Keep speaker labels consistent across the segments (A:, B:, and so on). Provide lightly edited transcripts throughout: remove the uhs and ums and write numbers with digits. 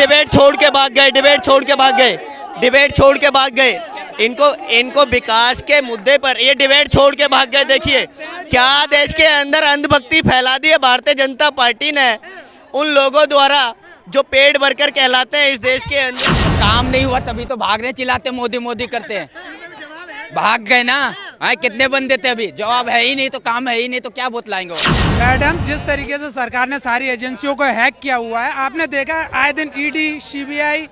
A: Debate छोड़ के भाग गए, डिबेट छोड़ के भाग गए, डिबेट छोड़ के भाग गए। इनको विकास के मुद्दे पर ये डिबेट छोड़ के भाग गए। देखिए क्या देश के अंदर अंधभक्ति फैला दी है भारतीय जनता पार्टी ने उन लोगों द्वारा जो पेड वर्कर कहलाते हैं इस देश के अंदर।
B: काम नहीं हुआ तभी तो भागने चिल्लाते मोदी मोदी करते हैं, भाग गए ना। हाँ, कितने बंदे थे, अभी जवाब है ही नहीं तो काम है ही नहीं तो क्या बतलाएंगे।
C: मैडम, जिस तरीके से सरकार ने सारी एजेंसियों को हैक किया हुआ है, आपने देखा आए दिन ईडी सीबीआई,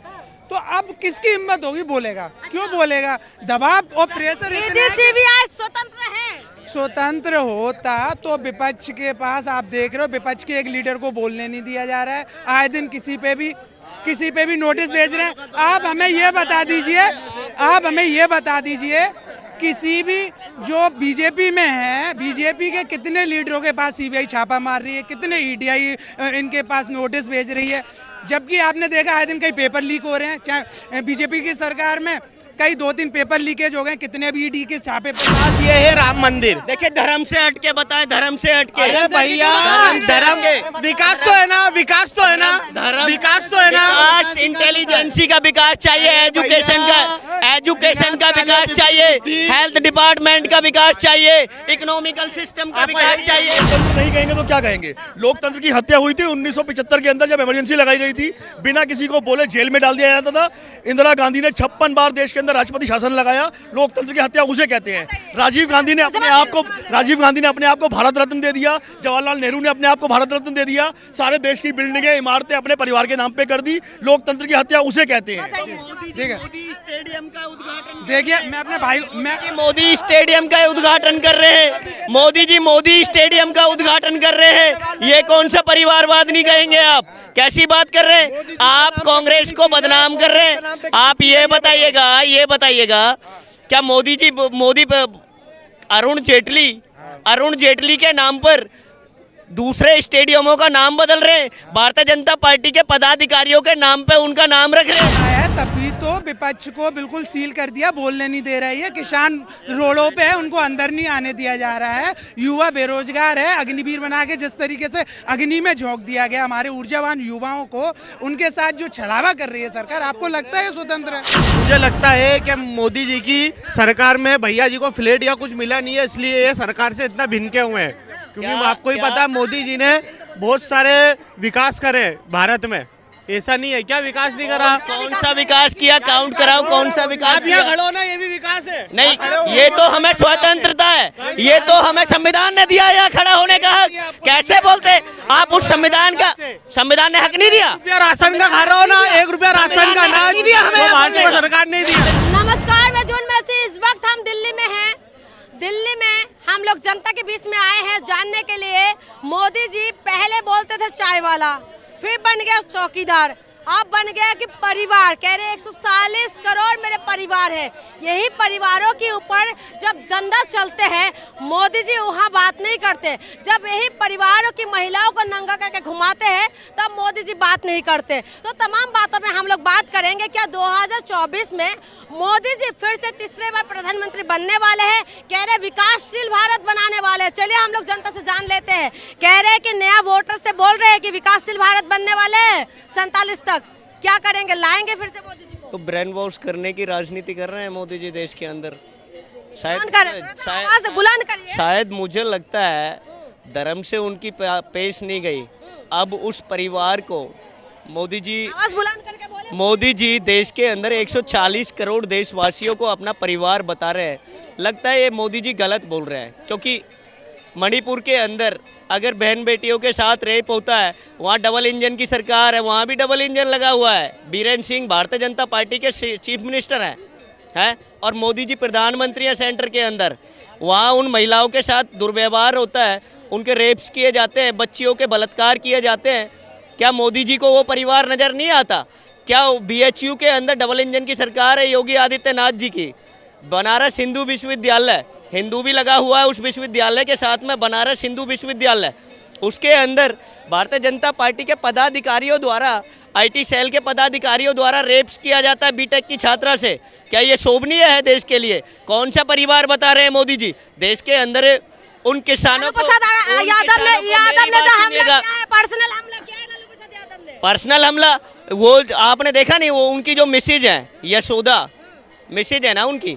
C: तो अब किसकी हिम्मत होगी बोलेगा? क्यों बोलेगा? दबाव और प्रेशर इतना है।
D: सीबीआई स्वतंत्र है।
C: स्वतंत्र होता तो विपक्ष के पास, आप देख रहे हो विपक्ष के एक लीडर को बोलने नहीं दिया जा रहा है। आए दिन किसी पे भी नोटिस भेज रहे हैं। आप हमें ये बता दीजिए किसी भी जो बीजेपी में है, बीजेपी के कितने लीडरों के पास सीबीआई छापा मार रही है, कितने ईडीआई इनके पास नोटिस भेज रही है, जबकि आपने देखा आए दिन कई पेपर लीक हो रहे हैं। चाहे बीजेपी की सरकार में कई 2-3 पेपर लीकेज हो गए, कितने भी ईडी के छापे।
A: ये है राम मंदिर। देखिए धर्म से हटके बताए, धर्म से हटके।
E: अरे भैया, धर्म विकास तो है ना, विकास तो है ना, विकास तो है ना।
A: इंटेलिजेंसी का विकास चाहिए, एजुकेशन का विकास चाहिए, हेल्थ डिपार्टमेंट का विकास चाहिए, इकोनॉमिकल सिस्टम का विकास चाहिए।
E: नहीं कहेंगे तो क्या कहेंगे? लोकतंत्र की हत्या हुई थी 1975 के अंदर, जब इमरजेंसी लगाई गई थी, बिना किसी को बोले जेल में डाल दिया जाता था। इंदिरा गांधी ने 56 बार देश के अंदर राष्ट्रपति शासन लगाया। लोकतंत्र की हत्या उसे कहते हैं। राजीव गांधी ने अपने आप को भारत रत्न दे दिया। जवाहरलाल नेहरू ने अपने आप को भारत रत्न दे दिया। सारे देश की बिल्डिंगें, इमारतें अपने परिवार के नाम पे कर दी। लोकतंत्र की हत्या उसे कहते हैं।
A: मोदी स्टेडियम का उद्घाटन,
C: देखिए मैं अपने भाई,
A: मोदी स्टेडियम का उद्घाटन कर रहे हैं। मोदी जी मोदी स्टेडियम का उद्घाटन कर रहे हैं। ये कौन सा परिवारवाद नहीं कहेंगे आप? कैसी बात कर रहे हैं आप? कांग्रेस को बदनाम कर रहे हैं आप। ये बताइएगा क्या मोदी अरुण जेटली के नाम पर दूसरे स्टेडियमों का नाम बदल रहे हैं? भारतीय जनता पार्टी के पदाधिकारियों के नाम पे उनका नाम रख रहे हैं।
C: तभी तो विपक्ष को बिल्कुल सील कर दिया, बोलने नहीं दे रही है। किसान रोडों पे है, उनको अंदर नहीं आने दिया जा रहा है। युवा बेरोजगार है, अग्निवीर बना के जिस तरीके से अग्नि में झोंक दिया गया हमारे ऊर्जावान युवाओं को, उनके साथ जो छलावा कर रही है सरकार, आपको लगता है स्वतंत्र है?
F: मुझे लगता है कि मोदी जी की सरकार में भैया जी को फ्लैट या कुछ मिला नहीं है, इसलिए ये सरकार से इतना भिनके हुए हैं। क्योंकि आपको ही पता है मोदी जी ने बहुत सारे विकास करे भारत में। ऐसा नहीं है क्या विकास नहीं करा?
A: कौन सा विकास किया? काउंट कराओ कौन सा विकास किया?
F: खड़ो ना, ये भी विकास है।
A: नहीं, ये तो हमें स्वतंत्रता है, ये तो हमें संविधान ने दिया यहाँ खड़ा होने का हक। कैसे बोलते आप? उस संविधान ने हक नहीं दिया।
F: राशन का खा रहा हो ना, 1 रुपया राशन का ना दिया हमें, भाजपा सरकार नहीं दिया।
D: नमस्कार, मैं जून में से इस वक्त हम दिल्ली में हैं। दिल्ली में हम लोग जनता के बीच में आए हैं जानने के लिए। मोदी जी पहले बोलते थे चाय वाला, फिर बन गया चौकीदार, अब बन गया कि परिवार। कह रहे 140 करोड़ मेरे परिवार है। यही परिवारों के ऊपर जब धंधा चलते हैं, मोदी जी वहाँ बात नहीं करते। जब यही परिवारों की महिलाओं को नंगा करके घुमाते हैं, तब मोदी जी बात नहीं करते। तो तमाम बातों पे हम लोग बात करेंगे। क्या 2024 में मोदी जी फिर से तीसरे बार प्रधानमंत्री बनने वाले हैं? कह रहे विकासशील भारत बनाने वाले हैं। चलिए हम लोग जनता से जान लेते हैं। कह रहे हैं कि नया वोटर से बोल रहे हैं कि विकासशील भारत बनने वाले हैं 47 तक। क्या करेंगे? लाएंगे फिर से मोदी जी को?
A: तो ब्रेन वॉश करने की राजनीति कर रहे हैं मोदी जी देश के अंदर। शायद मुझे लगता है धर्म से उनकी पेश नहीं गई। अब उस परिवार को मोदी जी देश के अंदर 140 करोड़ देशवासियों को अपना परिवार बता रहे हैं। लगता है ये मोदी जी गलत बोल रहे हैं, क्योंकि मणिपुर के अंदर अगर बहन बेटियों के साथ रेप होता है, वहाँ डबल इंजन की सरकार है, वहाँ भी डबल इंजन लगा हुआ है। बीरेन सिंह भारतीय जनता पार्टी के चीफ मिनिस्टर हैं और मोदी जी प्रधानमंत्री हैं सेंटर के अंदर। वहाँ उन महिलाओं के साथ दुर्व्यवहार होता है, उनके रेप्स किए जाते हैं, बच्चियों के बलात्कार किए जाते हैं। क्या मोदी जी को वो परिवार नज़र नहीं आता? क्या BHU के अंदर डबल इंजन की सरकार है योगी आदित्यनाथ जी की? बनारस हिंदू विश्वविद्यालय, हिंदू भी लगा हुआ है उस विश्वविद्यालय के साथ में, बनारस हिंदू विश्वविद्यालय, उसके अंदर भारतीय जनता पार्टी के पदाधिकारियों द्वारा, IT सेल के पदाधिकारियों द्वारा रेप्स किया जाता है बीटेक की छात्रा से। क्या ये शोभनीय है देश के लिए? कौन सा परिवार बता रहे हैं मोदी जी? देश के अंदर उन किसानों को,
D: यादव ने जो हमला किया है, पर्सनल हमला किया है लालू प्रसाद यादव ने।
A: पर्सनल हमला, वो आपने देखा नहीं, वो उनकी जो मिसेज है यशोदा, मिसेज है ना उनकी,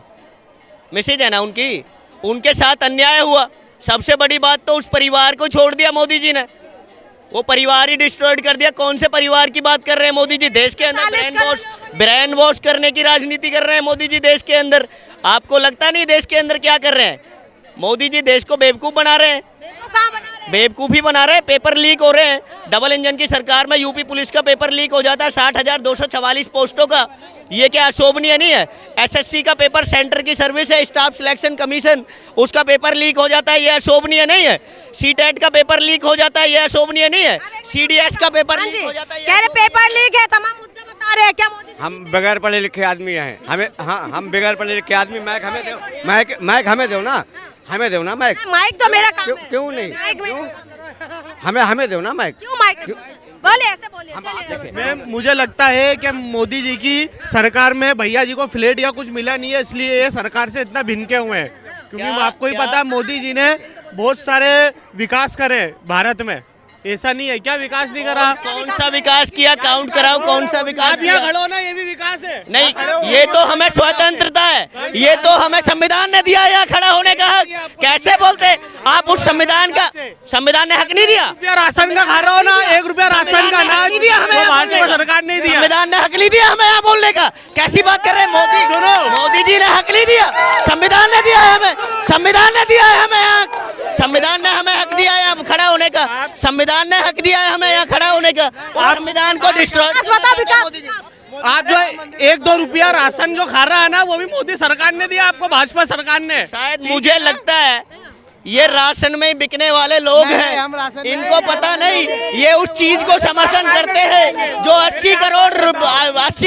A: मिसेज है ना उनकी, उनके साथ अन्याय हुआ। सबसे बड़ी बात तो उस परिवार को छोड़ दिया मोदी जी ने, वो परिवार ही डिस्ट्रॉयड कर दिया। कौन से परिवार की बात कर रहे हैं मोदी जी? देश के अंदर ब्रेन वॉश करने की राजनीति कर रहे हैं मोदी जी देश के अंदर। आपको लगता नहीं देश के अंदर क्या कर रहे हैं? मोदी जी देश को बेवकूफ़ बना रहे हैं, बेवकूफ़ी बना रहे हैं। पेपर लीक हो रहे हैं, डबल इंजन की सरकार में यूपी पुलिस का पेपर लीक हो जाता है 60,244 पोस्टों का। ये क्या अशोभनीय नहीं है? एसएससी का पेपर, सेंटर की सर्विस है, स्टाफ सिलेक्शन कमीशन, उसका पेपर लीक हो जाता है, ये अशोभनीय नहीं है? सीटेट का पेपर लीक हो जाता है, ये अशोभनीय नहीं है? सीडीएस का पेपर लीक हो जाता है,
D: कह रहे पेपर लीक है, तमाम मुद्दे बता रहे हैं क्या मोदी जी?
G: हम बगैर पढ़े लिखे आदमी हैं, हमें, हाँ हम बगैर पढ़े लिखे आदमी, माइक हमें दो, माइक हमें दो ना, हमें दो ना माइक।
D: माइक तो मेरा काम है।
G: क्यों नहीं?
D: माइक में
G: हमें दो ना माइक।
D: क्यों माइक? बोले ऐसे बोलिए, चलिए।
F: मैम मुझे लगता है कि मोदी जी की सरकार में भैया जी को फ्लैट या कुछ मिला नहीं है, इसलिए ये सरकार से इतना भिनके हुए हैं। क्योंकि आपको ही पता है मोदी जी ने बहुत सारे विकास करे भारत में, ऐसा नहीं है क्या विकास नहीं करा?
A: कौन सा विकास किया? काउंट कराओ, कौन सा विकास
F: आप यहाँ
A: किया?
F: खड़ो ना, ये भी विकास है।
A: नहीं, ये तो हमें स्वतंत्रता है, ये तो हमें संविधान ने दिया यहाँ खड़ा होने का हक। कैसे बोलते आप? उस संविधान ने हक नहीं दिया?
F: रुपया राशन का खा रहा हो ना, 1 रुपया राशन का ना दिया हमें, भाजपा सरकार नहीं दिया।
A: संविधान ने हक नहीं दिया हमें यहाँ बोलने का? कैसी बात कर रहे हैं मोदी?
F: सुनो,
A: मोदी जी ने हक नहीं दिया, संविधान ने दिया है हमें, संविधान ने दिया है हमें यहाँ, संविधान ने हमें हक दिया है यहाँ खड़ा होने का, संविधान ने हक दिया है हमें यहाँ खड़ा होने का। संविधान को डिस्ट्रॉय।
F: आप जो 1-2 रुपया राशन जो खा रहा है ना, वो भी मोदी सरकार ने दिया आपको, भाजपा सरकार ने।
A: शायद मुझे लगता है ये राशन में बिकने वाले लोग हैं, इनको पता नहीं, ये उस चीज को समर्थन करते हैं जो 80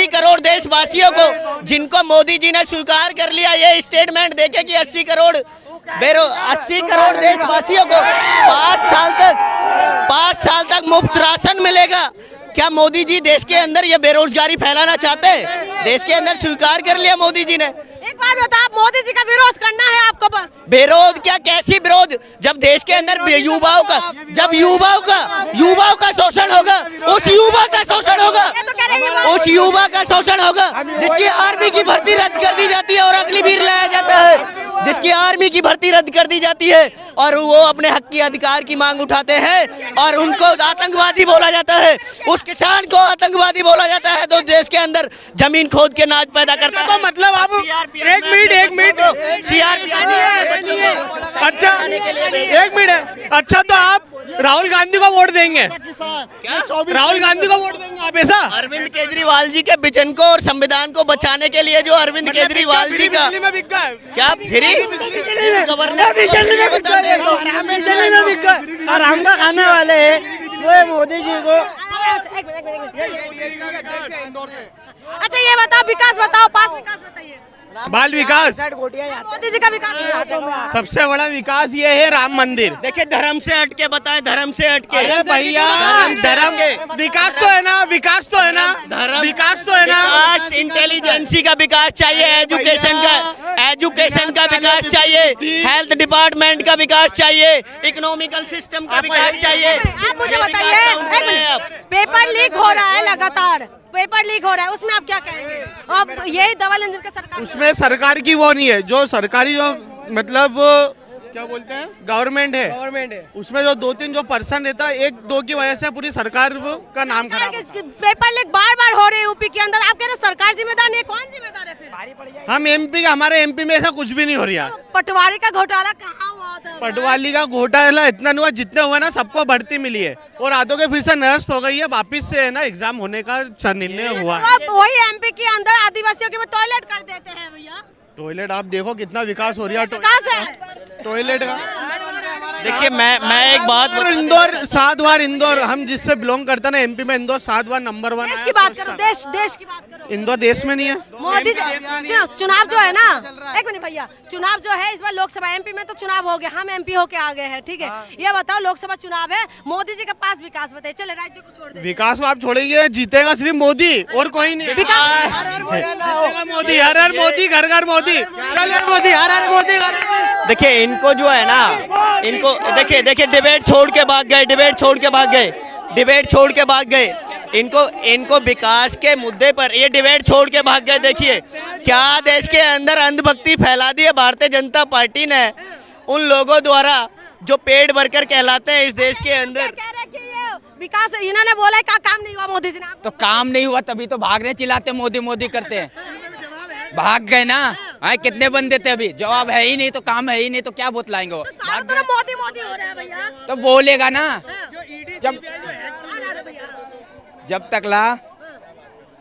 A: करोड़ देशवासियों को, जिनको मोदी जी ने स्वीकार कर लिया। ये स्टेटमेंट देखे कि 80 करोड़ देशवासियों को 5 साल तक मुफ्त राशन मिलेगा। क्या मोदी जी देश के अंदर ये बेरोजगारी फैलाना चाहते हैं? देश के अंदर स्वीकार कर लिया मोदी जी ने।
D: एक बात बताओ, मोदी जी का विरोध करना है आपको बस?
A: विरोध क्या? कैसी विरोध? जब देश के अंदर युवाओं का शोषण होगा, उस युवा का शोषण होगा, उस युवा का शोषण होगा जिसकी आर्मी की भर्ती रद्द कर दी जाती है और अग्निवीर लाया जाता है, जिसकी आर्मी की भर्ती रद्द कर दी जाती है और वो अपने हक की अधिकार की मांग उठाते हैं और उनको आतंकवादी बोला जाता है, उस किसान को आतंकवादी बोला जाता है। तो देश के अंदर जमीन खोद के नाच पैदा करता है।
F: तो मतलब आप एक मिनट अच्छा, 1 मिनट, अच्छा तो आप राहुल गांधी को वोट देंगे? राहुल गांधी को वोट देंगे आप ऐसा?
A: अरविंद केजरीवाल जी के विजन को और संविधान को बचाने के लिए जो अरविंद केजरीवाल जी का क्या फ्री
H: आराम का खाने वाले है वो मोदी जी को।
D: अच्छा ये बताओ, विकास बताओ, 5 विकास बताइए।
F: बाल विकास,
D: मोदी जी का विकास।
F: सबसे बड़ा विकास ये है राम मंदिर।
A: देखिए, धर्म से हटके बताए, धर्म से हटके।
F: अरे भैया, धर्म विकास तो है ना, विकास तो है ना, विकास तो है ना।
A: इंटेलिजेंसी का विकास चाहिए, एजुकेशन का विकास चाहिए, हेल्थ डिपार्टमेंट का विकास चाहिए, इकोनॉमिकल सिस्टम का विकास चाहिए।
D: आप मुझे बताइए, पेपर लीक हो रहा है लगातार, पेपर लीक हो रहा है, उसमें आप क्या कहेंगे? अब यही डबल इंजन का सरकार,
F: उसमें सरकार की वो नहीं है, जो सरकारी जो मतलब क्या बोलते हैं गवर्नमेंट है, उसमें जो 2-3 जो पर्सन रहता है, 1-2 की वजह से पूरी सरकार का नाम खराब होता है।
D: पेपर लीक बार हो रहे हैं यूपी के अंदर, आप कह रहे सरकार जिम्मेदार नहीं है, कौन जिम्मेदार है फिर?
F: हम एमपी का, हमारे एमपी में ऐसा कुछ भी नहीं हो रहा।
D: पटवारी का घोटाला कहाँ हुआ था?
F: पटवारी का घोटाला इतना नहीं हुआ, जितने हुआ ना सबको बढ़ती मिली है और आधों के फिर से निरस्त हो गई है, वापिस से है ना एग्जाम होने का निर्णय हुआ है।
D: वही एमपी के अंदर आदिवासियों के टॉयलेट कर देते हैं भैया।
F: टॉयलेट आप देखो कितना विकास हो रहा है टॉयलेट का।
A: देखिए, मैं एक बात,
F: इंदौर 7 बार, इंदौर हम जिससे बिलोंग करते हैं ना एमपी में, इंदौर 7 बार नंबर 1
D: देश की बात करो, देश की बात करो।
F: इंदौर देश में नहीं है।
D: मोदी सुनो, चुनाव जो है ना, एक मिनट भैया, चुनाव जो है इस बार लोकसभा, एमपी में तो चुनाव हो गया, हम एमपी होके आ गए हैं, ठीक है। ये बताओ, लोकसभा चुनाव है, मोदी जी का 5 विकास बताइए। चले, राज्य को छोड़ दे।
F: विकास आप छोड़ेंगे, जीतेगा सिर्फ मोदी और कोई नहीं। जीतेगा मोदी, हर हर मोदी, घर घर मोदी, मोदी, हर हर मोदी।
A: देखिए, इनको जो है ना, इनको देखिए डिबेट छोड़ के भाग गए, इनको विकास के मुद्दे पर ये डिबेट छोड़ के भाग गए। देखिए क्या देश के अंदर अंधभक्ति फैला दी है भारतीय जनता पार्टी ने उन लोगों द्वारा जो पेड वर्कर कहलाते हैं इस देश के अंदर।
D: कह रहे कि ये विकास इन्होंने बोला है का काम नहीं हुआ मोदी जी ने।
B: तो काम नहीं हुआ तभी तो भाग रहे चिल्लाते मोदी मोदी करते हैं। भाग गए ना। हाँ कितने बंदे थे अभी, जवाब है ही नहीं तो काम है ही नहीं तो क्या बतलाएंगे वो।
D: तो सारा तरफ मोदी मोदी हो रहा है भैया।
B: तो बोलेगा ना जब तक ला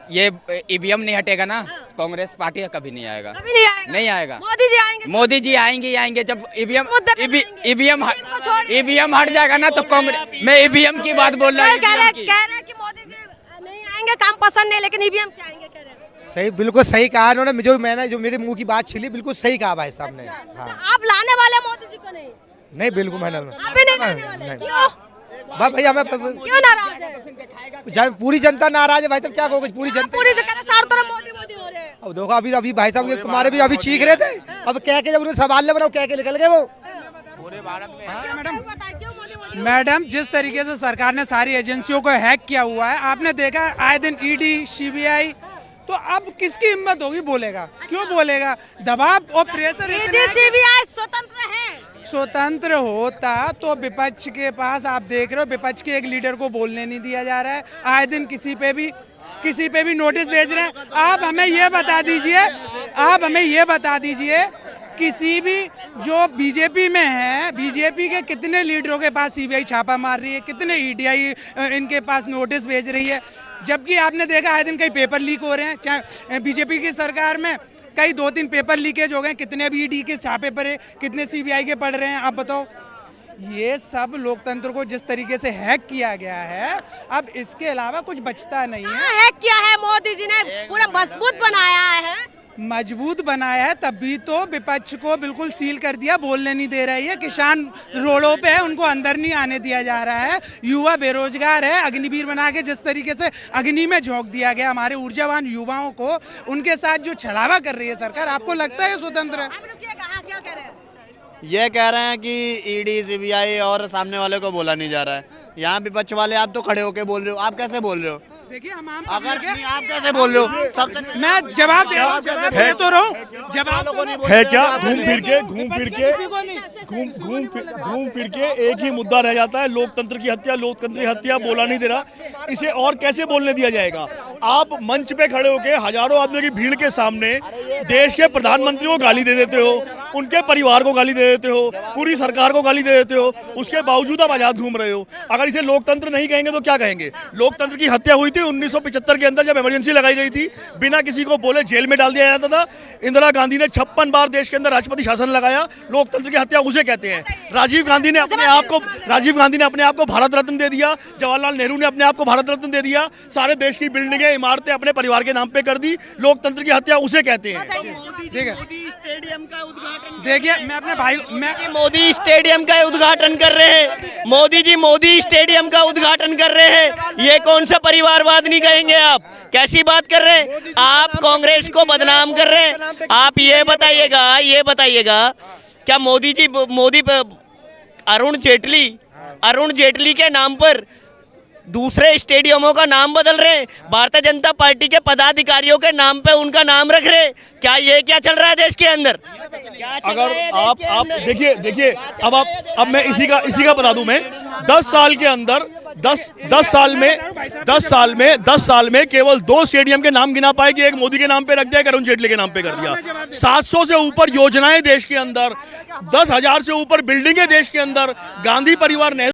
B: ये ईवीएम नहीं हटेगा ना कांग्रेस पार्टी का कभी नहीं आएगा।
D: कभी नहीं आएगा।
B: नहीं आएगा।
D: मोदी जी आएंगे।
B: मोदी जी आएंगे ही आएंगे जब ईवीएम
D: इनको छोड़-
B: ईवीएम हट जाएगा ना तो कांग्रेस। मैं ईवीएम की बात बोल रहा हूँ।
D: कह रहे कि मोदी जी नहीं आएंगे, काम पसंद नहीं, लेकिन ईवीएम से आएंगे कह रहे हैं।
H: सही, बिल्कुल सही कहा इन्होंने। जो मेरे मुंह की बात छिली, बिल्कुल सही कहा भाई साहब ने। हाँ
D: आप लाने वाले मोदी जी को नहीं?
H: नहीं, बिल्कुल मैंने
D: आप भी नहीं लाने वाले? क्यों?
H: भाई भैया मैं
D: क्यों नाराज है?
H: पूरी जनता नाराज है भाई साहब, क्या कहोगे पूरी जनता।
D: पूरी जगह सारे तरफ मोदी मोदी हो रहे हैं।
H: अब देखो अभी भाई साहब तुम्हारे भी अभी चीख रहे थे, अब कह के जब उन्हें सवाल ले बनाओ कह के निकल गए वो।
C: मैडम जिस तरीके से सरकार ने सारी एजेंसियों को हैक किया हुआ है, आपने देखा आए दिन ईडी सीबीआई, तो अब किसकी हिम्मत होगी बोलेगा? क्यों बोलेगा? दबाव और प्रेशर इतना है।
D: सीबीआई स्वतंत्र है।
C: स्वतंत्र होता तो विपक्ष के पास, आप देख रहे हो विपक्ष के एक लीडर को बोलने नहीं दिया जा रहा है। आए दिन किसी पे भी नोटिस भेज रहे हैं। आप हमें ये बता दीजिए किसी भी जो बीजेपी में है, बीजेपी के कितने लीडरों के पास सीबीआई छापा मार रही है, कितने ईडीआई इनके पास नोटिस भेज रही है, जबकि आपने देखा आए दिन कई पेपर लीक हो रहे हैं। चाहे बीजेपी की सरकार में कई 2-3 पेपर लीकेज हो गए, कितने अभी ईडी के छापे पड़े, कितने सीबीआई के पड़ रहे हैं। आप बताओ, ये सब लोकतंत्र को जिस तरीके से हैक किया गया है, अब इसके अलावा कुछ बचता नहीं है।
D: हैक किया है मोदी जी ने, पूरा मजबूत बनाया है।
C: मजबूत बनाया है तभी तो विपक्ष को बिल्कुल सील कर दिया, बोलने नहीं दे रही है। किसान रोडों पे है, उनको अंदर नहीं आने दिया जा रहा है। युवा बेरोजगार है, अग्निवीर बना के जिस तरीके से अग्नि में झोंक दिया गया हमारे ऊर्जावान युवाओं को, उनके साथ जो छलावा कर रही है सरकार, आपको लगता है स्वतंत्र है?
D: आप लोग क्या कह रहे हैं?
A: ये कह रहे हैं कि ईडी सीबीआई और सामने वाले को बोला नहीं जा रहा है। यहाँ विपक्ष वाले आप तो खड़े होके बोल रहे हो, आप कैसे बोल रहे हो?
C: देखिए हम
A: अगर आप कैसे बोल रहे हो? सबसे
C: मैं जवाब दे रहा हूँ, जवाब तो रहा हूँ, जवाब तो नहीं
E: है क्या? घूम फिर के एक ही मुद्दा रह जाता है, लोकतंत्र की हत्या बोला नहीं दे रहा। इसे और कैसे बोलने दिया जाएगा? आप मंच पे खड़े होके हजारों आदमी की भीड़ के सामने देश के प्रधानमंत्री को गाली दे देते हो, उनके परिवार को गाली दे देते हो, पूरी सरकार को गाली दे देते हो, उसके बावजूद आप आजाद घूम रहे हो। अगर इसे लोकतंत्र नहीं कहेंगे तो क्या कहेंगे? लोकतंत्र की हत्या हुई थी 1975 के अंदर, जब इमरजेंसी लगाई गई थी, बिना किसी को बोले जेल में डाल दिया जाता था। इंदिरा गांधी ने 56 बार देश के अंदर राष्ट्रपति शासन लगाया। लोकतंत्र की हत्या उसे कहते हैं। राजीव गांधी ने अपने आप को भारत रत्न दे दिया, जवाहरलाल नेहरू ने अपने आप को भारत रत्न दे दिया, सारे देश की बिल्डिंगें इमारतें अपने परिवार के नाम पे कर दी। लोकतंत्र की हत्या उसे कहते हैं।
A: स्टेडियम का उद्घाटन,
C: देखिए मैं अपने भाई
A: मोदी स्टेडियम का उद्घाटन कर रहे हैं। मोदी स्टेडियम का उद्घाटन कर रहे हैं। ये कौन सा परिवारवाद नहीं कहेंगे आप? कैसी बात कर रहे हैं आप? कांग्रेस को बदनाम कर रहे हैं आप। ये बताइएगा क्या मोदी अरुण जेटली के नाम पर दूसरे स्टेडियमों का नाम बदल रहे हैं? भारतीय जनता पार्टी के पदाधिकारियों के नाम पे उनका नाम रख रहे? क्या चल रहा है देश के अंदर?
E: अगर आप देखिए अब मैं इसी का बता दूं। मैं 10 साल के अंदर 10 साल में केवल 2 स्टेडियम के नाम गिना पाए कि एक मोदी के नाम पे रख दिया, एक अरुण जेटली के नाम पे कर दिया। 700 से ऊपर योजनाएं देश के अंदर, 10,000 से ऊपर बिल्डिंगें देश के अंदर, गांधी परिवार, नेहरू